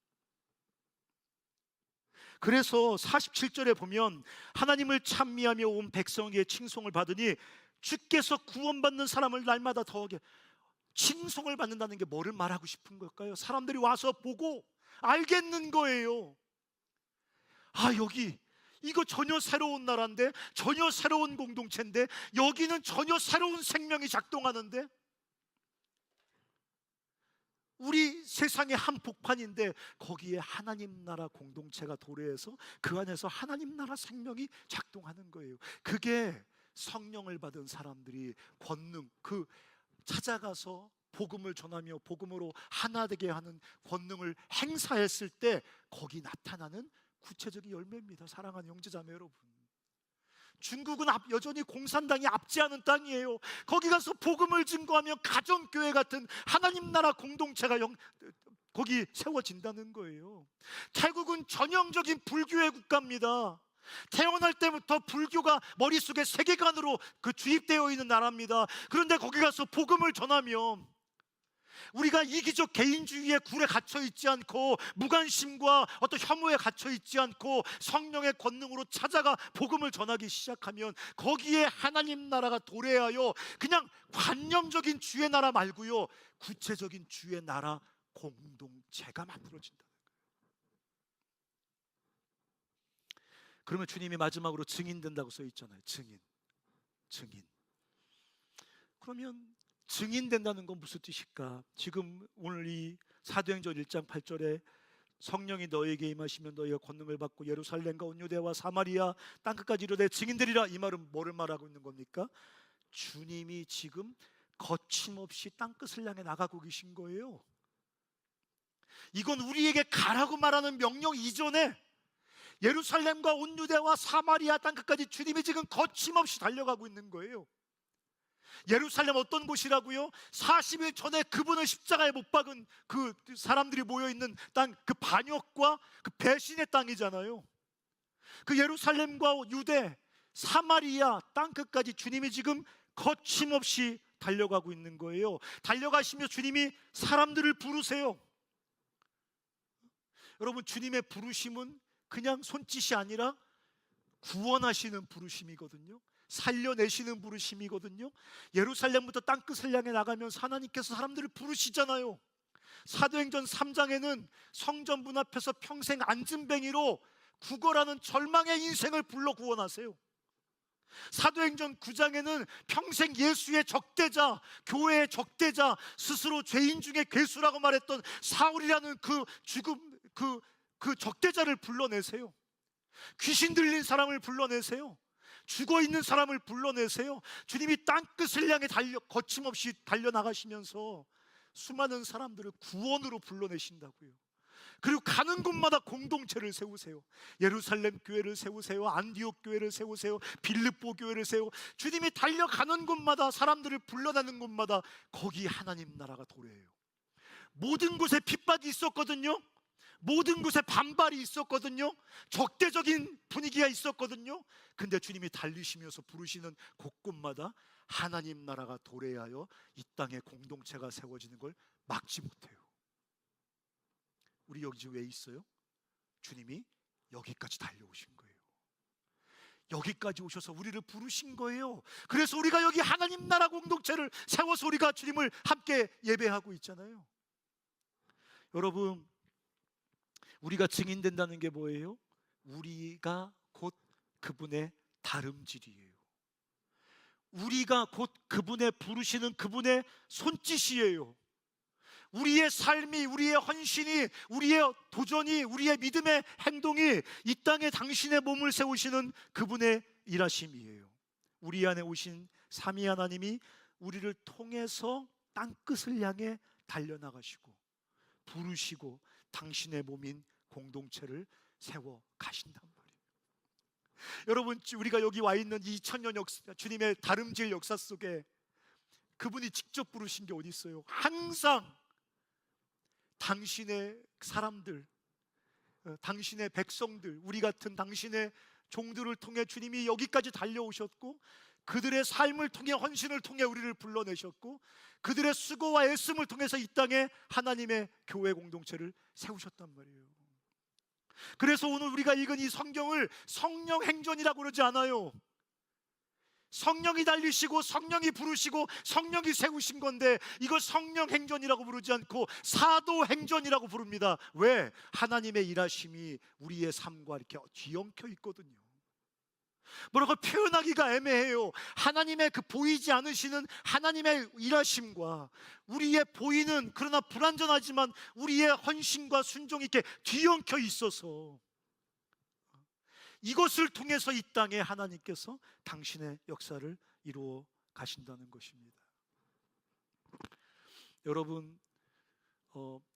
그래서 47절에 보면 하나님을 찬미하며 온 백성에게 칭송을 받으니 주께서 구원받는 사람을 날마다 더하게. 칭송을 받는다는 게 뭐를 말하고 싶은 걸까요? 사람들이 와서 보고 알겠는 거예요. 아, 여기 이거 전혀 새로운 나라인데, 전혀 새로운 공동체인데, 여기는 전혀 새로운 생명이 작동하는데, 우리 세상의 한복판인데 거기에 하나님 나라 공동체가 도래해서 그 안에서 하나님 나라 생명이 작동하는 거예요. 그게 성령을 받은 사람들이 권능, 그 찾아가서 복음을 전하며 복음으로 하나 되게 하는 권능을 행사했을 때 거기 나타나는 구체적인 열매입니다. 사랑하는 형제자매 여러분, 중국은 여전히 공산당이 압제하는 땅이에요. 거기 가서 복음을 증거하면 가정교회 같은 하나님 나라 공동체가 거기 세워진다는 거예요. 태국은 전형적인 불교의 국가입니다. 태어날 때부터 불교가 머릿속에 세계관으로 주입되어 있는 나라입니다. 그런데 거기 가서 복음을 전하면 우리가 이기적 개인주의의 굴에 갇혀 있지 않고, 무관심과 어떤 혐오에 갇혀 있지 않고 성령의 권능으로 찾아가 복음을 전하기 시작하면 거기에 하나님 나라가 도래하여 그냥 관념적인 주의 나라 말고요, 구체적인 주의 나라 공동체가 만들어진다는 거예요. 그러면 주님이 마지막으로 증인된다고 써 있잖아요. 증인. 그러면 증인된다는 건 무슨 뜻일까? 지금 오늘 이 사도행전 1장 8절에 성령이 너에게 임하시면 너희가 권능을 받고 예루살렘과 온 유대와 사마리아 땅끝까지 이르되 증인되리라, 이 말은 뭐를 말하고 있는 겁니까? 주님이 지금 거침없이 땅끝을 향해 나가고 계신 거예요. 이건 우리에게 가라고 말하는 명령 이전에 예루살렘과 온 유대와 사마리아 땅끝까지 주님이 지금 거침없이 달려가고 있는 거예요. 예루살렘 어떤 곳이라고요? 40일 전에 그분을 십자가에 못 박은 그 사람들이 모여있는 땅, 그 반역과 그 배신의 땅이잖아요. 그 예루살렘과 유대, 사마리아 땅끝까지 주님이 지금 거침없이 달려가고 있는 거예요. 달려가시며 주님이 사람들을 부르세요. 여러분, 주님의 부르심은 그냥 손짓이 아니라 구원하시는 부르심이거든요. 살려내시는 부르심이거든요. 예루살렘부터 땅끝을 향해 나가면서 하나님께서 사람들을 부르시잖아요. 사도행전 3장에는 성전 문 앞에서 평생 앉은뱅이로 구걸하는 절망의 인생을 불러 구원하세요. 사도행전 9장에는 평생 예수의 적대자, 교회의 적대자, 스스로 죄인 중에 괴수라고 말했던 사울이라는 그 적대자를 불러내세요. 귀신 들린 사람을 불러내세요. 죽어있는 사람을 불러내세요. 주님이 땅끝을 향해 거침없이 달려나가시면서 수많은 사람들을 구원으로 불러내신다고요. 그리고 가는 곳마다 공동체를 세우세요. 예루살렘 교회를 세우세요. 안디옥 교회를 세우세요. 빌립보 교회를 세우고, 주님이 달려가는 곳마다, 사람들을 불러내는 곳마다 거기 하나님 나라가 도래해요. 모든 곳에 핍박이 있었거든요. 모든 곳에 반발이 있었거든요. 적대적인 분위기가 있었거든요. 근데 주님이 달리시면서 부르시는 곳곳마다 하나님 나라가 도래하여 이 땅에 공동체가 세워지는 걸 막지 못해요. 우리 여기 지금 왜 있어요? 주님이 여기까지 달려오신 거예요. 여기까지 오셔서 우리를 부르신 거예요. 그래서 우리가 여기 하나님 나라 공동체를 세워서 우리가 주님을 함께 예배하고 있잖아요. 여러분, 우리가 증인된다는 게 뭐예요? 우리가 곧 그분의 다름질이에요. 우리가 곧 그분의 부르시는 그분의 손짓이에요. 우리의 삶이, 우리의 헌신이, 우리의 도전이, 우리의 믿음의 행동이 이 땅에 당신의 몸을 세우시는 그분의 일하심이에요. 우리 안에 오신 삼위 하나님이 우리를 통해서 땅끝을 향해 달려나가시고 부르시고 당신의 몸인 공동체를 세워 가신단 말이에요. 여러분, 우리가 여기 와 있는 2000년 역사, 주님의 다름질 역사 속에 그분이 직접 부르신 게 어디 있어요? 항상 당신의 사람들, 당신의 백성들, 우리 같은 당신의 종들을 통해 주님이 여기까지 달려오셨고, 그들의 삶을 통해, 헌신을 통해 우리를 불러내셨고, 그들의 수고와 애씀을 통해서 이 땅에 하나님의 교회 공동체를 세우셨단 말이에요. 그래서 오늘 우리가 읽은 이 성경을 성령 행전이라고 그러지 않아요. 성령이 달리시고 성령이 부르시고 성령이 세우신 건데, 이걸 성령 행전이라고 부르지 않고 사도 행전이라고 부릅니다. 왜? 하나님의 일하심이 우리의 삶과 이렇게 뒤엉켜 있거든요. 뭐라고 표현하기가 애매해요. 하나님의 그 보이지 않으시는 하나님의 일하심과 우리의 보이는, 그러나 불완전하지만 우리의 헌신과 순종이 이렇게 뒤엉켜 있어서, 이것을 통해서 이 땅에 하나님께서 당신의 역사를 이루어 가신다는 것입니다. 여러분,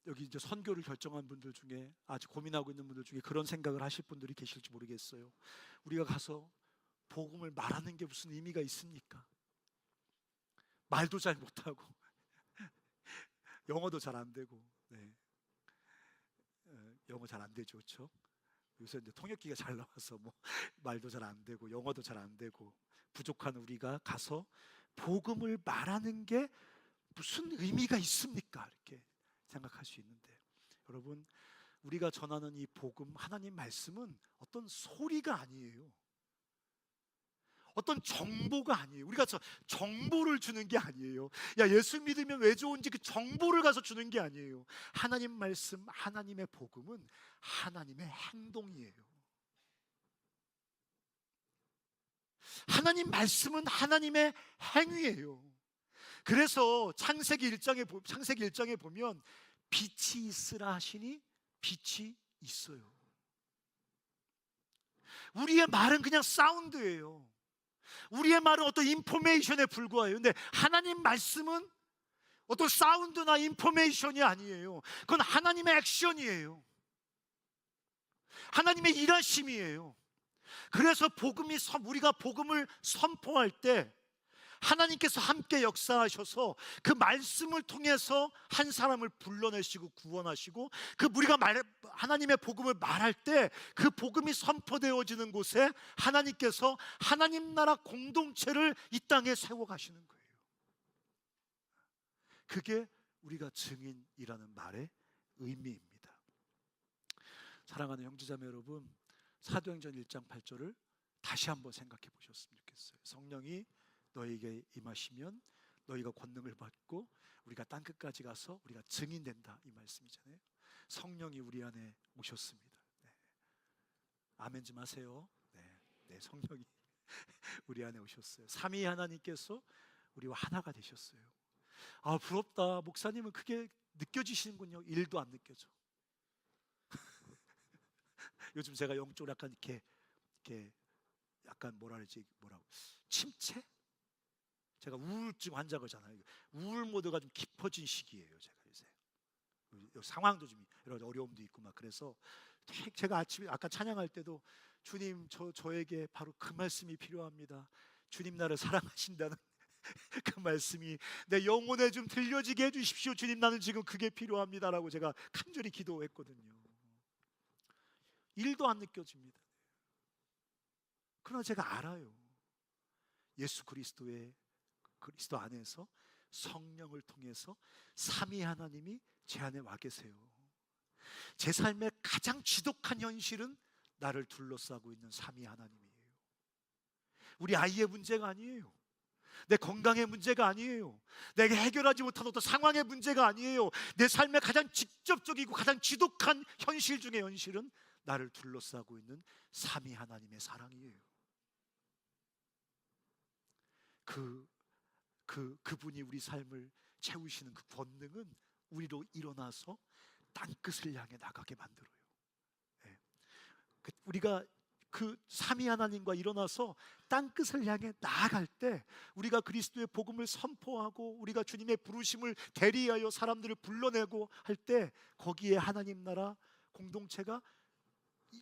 여기 이제 선교를 결정한 분들 중에, 아직 고민하고 있는 분들 중에 그런 생각을 하실 분들이 계실지 모르겠어요. 우리가 가서 복음을 말하는 게 무슨 의미가 있습니까? 말도 잘 못하고 영어도 잘 안 되고, 네. 영어 잘 안 되죠, 그렇죠? 요새 이제 통역기가 잘 나와서 뭐 말도 잘 안 되고 영어도 잘 안 되고 부족한 우리가 가서 복음을 말하는 게 무슨 의미가 있습니까? 이렇게 생각할 수 있는데, 여러분, 우리가 전하는 이 복음, 하나님 말씀은 어떤 소리가 아니에요. 어떤 정보가 아니에요. 우리가 정보를 주는 게 아니에요. 야, 예수 믿으면 왜 좋은지 그 정보를 가서 주는 게 아니에요. 하나님 말씀, 하나님의 복음은 하나님의 행동이에요. 하나님 말씀은 하나님의 행위예요. 그래서 창세기 1장에 보면 빛이 있으라 하시니 빛이 있어요. 우리의 말은 그냥 사운드예요. 우리의 말은 어떤 인포메이션에 불과해요. 근데 하나님 말씀은 어떤 사운드나 인포메이션이 아니에요. 그건 하나님의 액션이에요. 하나님의 일하심이에요. 그래서 우리가 복음을 선포할 때 하나님께서 함께 역사하셔서 그 말씀을 통해서 한 사람을 불러내시고 구원하시고 그 무리가 하나님의 복음을 말할 때 그 복음이 선포되어지는 곳에 하나님께서 하나님 나라 공동체를 이 땅에 세워 가시는 거예요. 그게 우리가 증인이라는 말의 의미입니다. 사랑하는 형제자매 여러분, 사도행전 1장 8절을 다시 한번 생각해 보셨으면 좋겠어요. 성령이 너에게 임하시면 너희가 권능을 받고 우리가 땅끝까지 가서 우리가 증인된다, 이 말씀이잖아요. 성령이 우리 안에 오셨습니다. 네. 아멘 좀 하세요. 네, 성령이 우리 안에 오셨어요. 삼위 하나님께서 우리와 하나가 되셨어요. 아, 부럽다. 목사님은 그게 느껴지시는군요. 일도 안 느껴져. 요즘 제가 영적으로 약간 이렇게 약간 뭐라고 침체? 제가 우울증 환자거든요. 우울 모드가 좀 깊어진 시기예요. 제가 요새 상황도 좀 여러 가지 어려움도 있고 막 그래서 제가 아침에 아까 찬양할 때도 주님 저에게 바로 그 말씀이 필요합니다. 주님 나를 사랑하신다는 그 말씀이 내 영혼에 좀 들려지게 해주십시오. 주님 나는 지금 그게 필요합니다라고 제가 간절히 기도했거든요. 일도 안 느껴집니다. 그러나 제가 알아요. 예수 그리스도 안에서 성령을 통해서 삼위 하나님이 제 안에 와 계세요. 제 삶의 가장 지독한 현실은 나를 둘러싸고 있는 삼위 하나님이에요. 우리 아이의 문제가 아니에요. 내 건강의 문제가 아니에요. 내가 해결하지 못한 어떤 상황의 문제가 아니에요. 내 삶의 가장 직접적이고 가장 지독한 현실 중의 현실은 나를 둘러싸고 있는 삼위 하나님의 사랑이에요. 그분이 우리 삶을 채우시는 그 권능은 우리로 일어나서 땅끝을 향해 나가게 만들어요. 네. 우리가 그 삼위 하나님과 일어나서 땅끝을 향해 나아갈 때 우리가 그리스도의 복음을 선포하고 우리가 주님의 부르심을 대리하여 사람들을 불러내고 할 때 거기에 하나님 나라 공동체가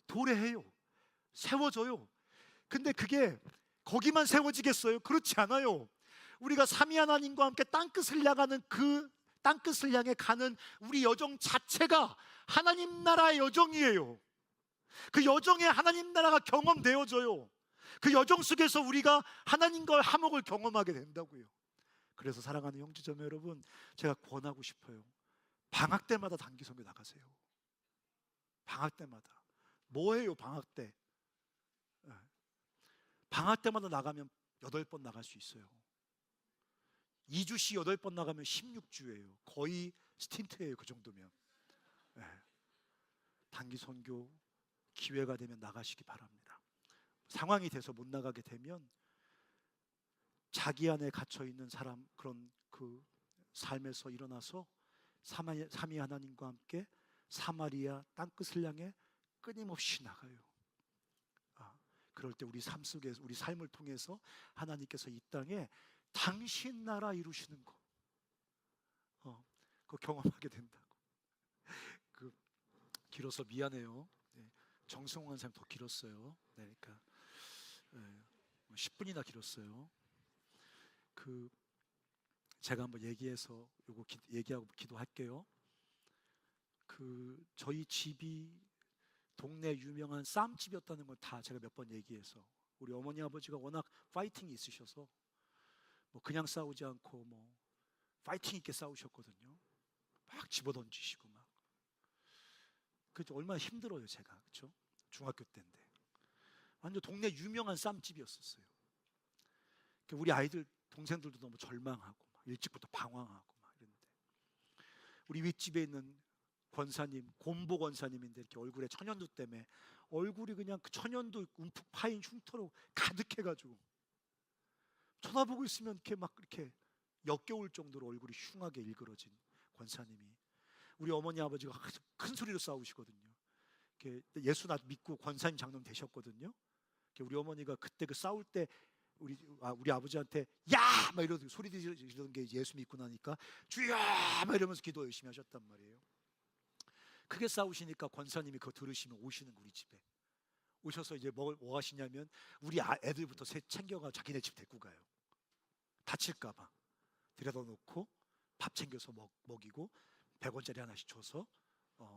도래해요. 세워져요. 근데 그게 거기만 세워지겠어요? 그렇지 않아요. 우리가 삼위 하나님과 함께 땅끝을 향하는 그 땅끝을 향해 가는 우리 여정 자체가 하나님 나라의 여정이에요. 그 여정에 하나님 나라가 경험되어져요. 그 여정 속에서 우리가 하나님과의 화목을 경험하게 된다고요. 그래서 사랑하는 형제자매 여러분, 제가 권하고 싶어요. 방학 때마다 단기 선교 나가세요. 방학 때마다. 뭐예요 방학 때? 방학 때마다 나가면 8번 나갈 수 있어요. 2주씩 8번 나가면 16주예요. 거의 스틴트예요. 그 정도면. 단기 선교 기회가 되면 나가시기 바랍니다. 상황이 돼서 못 나가게 되면 자기 안에 갇혀 있는 사람 그런 그 삶에서 일어나서 삼위 하나님과 함께 사마리아 땅끝을 향해 끊임없이 나가요. 그럴 때 우리 삶 속에서 우리 삶을 통해서 하나님께서 이 땅에 당신 나라 이루시는 거, 그거 경험하게 된다고. 길어서 미안해요. 정승환 선생님 더 길었어요. 그러니까 10분이나 길었어요. 제가 한번 얘기해서 요거 얘기하고 기도할게요. 저희 집이 동네 유명한 쌈집이었다는 걸 다 제가 몇 번 얘기해서 우리 어머니 아버지가 워낙 파이팅이 있으셔서 뭐 그냥 싸우지 않고 뭐 파이팅 있게 싸우셨거든요. 막 집어던지시고 막. 그죠? 얼마나 힘들어요 제가. 그렇죠? 중학교 때인데 완전 동네 유명한 쌈집이었었어요. 우리 아이들 동생들도 너무 절망하고 막 일찍부터 방황하고 막 이랬는데 우리 윗집에 있는 권사님, 곰보 권사님인데 이렇게 얼굴에 천연두 때문에 얼굴이 그냥 그 천연두 움푹 파인 흉터로 가득해가지고 쳐다보고 있으면 이렇게 막 이렇게 역겨울 정도로 얼굴이 흉하게 일그러진 권사님이 우리 어머니 아버지가 큰 소리로 싸우시거든요. 예수 믿고 권사님 장로님 되셨거든요. 우리 어머니가 그때 그 싸울 때 우리 아버지한테 야! 막 이러던 소리 지르던 게 예수 믿고 나니까 주여! 막 이러면서 기도 열심히 하셨단 말이에요. 크게 싸우시니까 권사님이 그거 들으시면 오시는 우리 집에 오셔서 이제 뭐 하시냐면 우리 애들부터 챙겨가 자기네 집 데리고 가요. 다칠까 봐 들여다 놓고 밥 챙겨서 먹이고 100원짜리 하나씩 줘서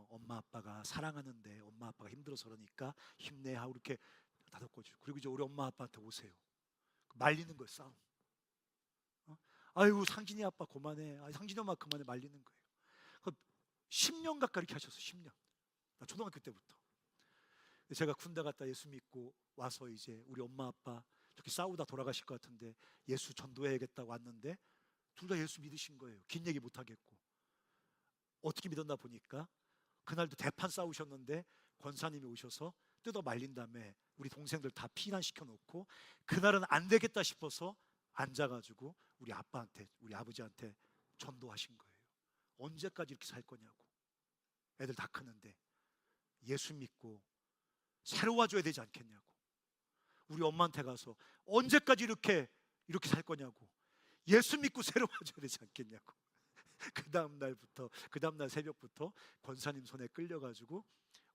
엄마 아빠가 사랑하는데 엄마 아빠가 힘들어서 그러니까 힘내 하고 이렇게 다독거주고, 그리고 이제 우리 엄마 아빠한테 오세요. 말리는 거예요. 싸움. 아이고 상진이 아빠 그만해, 상진이 엄마 그만해, 말리는 거예요. 10년 가까이 이렇게 하셨어요. 10년. 나 초등학교 때부터. 제가 군대 갔다 예수 믿고 와서 이제 우리 엄마 아빠 저렇게 싸우다 돌아가실 것 같은데 예수 전도해야겠다고 왔는데 둘 다 예수 믿으신 거예요. 긴 얘기 못 하겠고. 어떻게 믿었나 보니까 그날도 대판 싸우셨는데 권사님이 오셔서 뜯어 말린 다음에 우리 동생들 다 피난시켜 놓고, 그날은 안 되겠다 싶어서 앉아가지고 우리 아빠한테, 우리 아버지한테 전도하신 거예요. 언제까지 이렇게 살 거냐고. 애들 다 크는데 예수 믿고 새로워져야 되지 않겠냐고. 우리 엄마한테 가서 언제까지 이렇게 살 거냐고. 예수 믿고 새로워져야 되지 않겠냐고. 그 다음날 새벽부터 권사님 손에 끌려가지고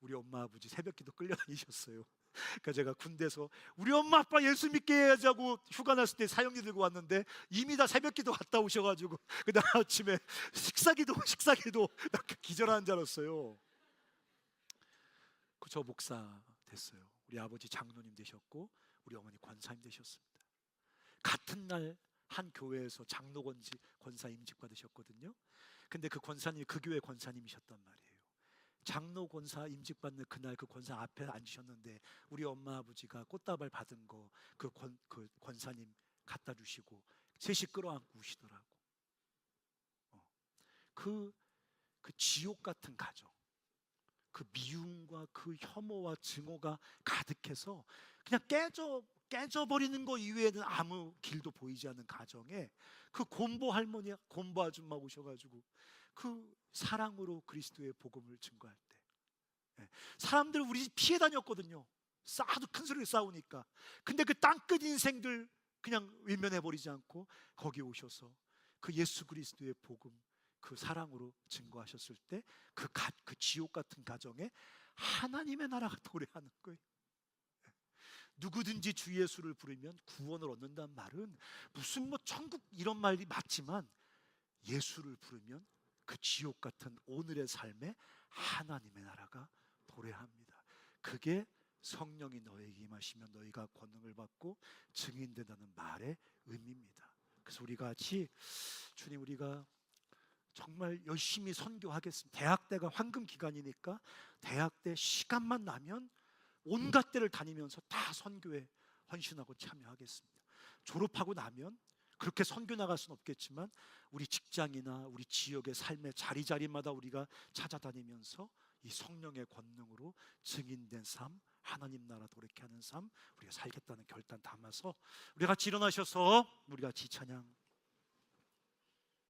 우리 엄마 아버지 새벽기도 끌려다니셨어요. 그러니까 제가 군대에서 우리 엄마 아빠 예수 믿게 해야지 하고 휴가 났을 때 사형리 들고 왔는데 이미 다 새벽기도 갔다 오셔가지고 그 다음 아침에 식사기도 나 기절하는 줄 알았어요. 저 목사 됐어요. 우리 아버지 장로님 되셨고 우리 어머니 권사님 되셨습니다. 같은 날 한 교회에서 장로 권사 임직 받으셨거든요. 근데 그 권사님이 그 교회 권사님이셨단 말이에요. 장로 권사 임직 받는 그날 그 권사 앞에 앉으셨는데 우리 엄마 아버지가 꽃다발 받은 거 그 권사님 갖다 주시고 셋이 끌어안고 우시더라고. 그 지옥 같은 가정, 그 미움과 그 혐오와 증오가 가득해서 그냥 깨져버리는 거 이외에는 아무 길도 보이지 않는 가정에 그 곰보 할머니, 곰보 아줌마 오셔가지고 그 사랑으로 그리스도의 복음을 증거할 때 사람들 우리 집 피해 다녔거든요. 하도 큰 소리로 싸우니까. 근데 그 땅끝 인생들 그냥 외면해버리지 않고 거기 오셔서 그 예수 그리스도의 복음, 그 사랑으로 증거하셨을 때 그 지옥 같은 가정에 하나님의 나라가 도래하는 거예요. 누구든지 주 예수를 부르면 구원을 얻는다는 말은 무슨 천국 이런 말이 맞지만 예수를 부르면 그 지옥 같은 오늘의 삶에 하나님의 나라가 도래합니다. 그게 성령이 너에게 임하시면 너희가 권능을 받고 증인된다는 말의 의미입니다. 그래서 우리가 같이 주님, 우리가 정말 열심히 선교하겠습니다. 대학 때가 황금 기간이니까 대학 때 시간만 나면 온갖 데를 다니면서 다 선교에 헌신하고 참여하겠습니다. 졸업하고 나면 그렇게 선교 나갈 수는 없겠지만 우리 직장이나 우리 지역의 삶의 자리자리마다 우리가 찾아다니면서 이 성령의 권능으로 증인된 삶, 하나님 나라 도래케 하는 삶 우리가 살겠다는 결단 담아서 우리 같이 일어나셔서 우리 같이 찬양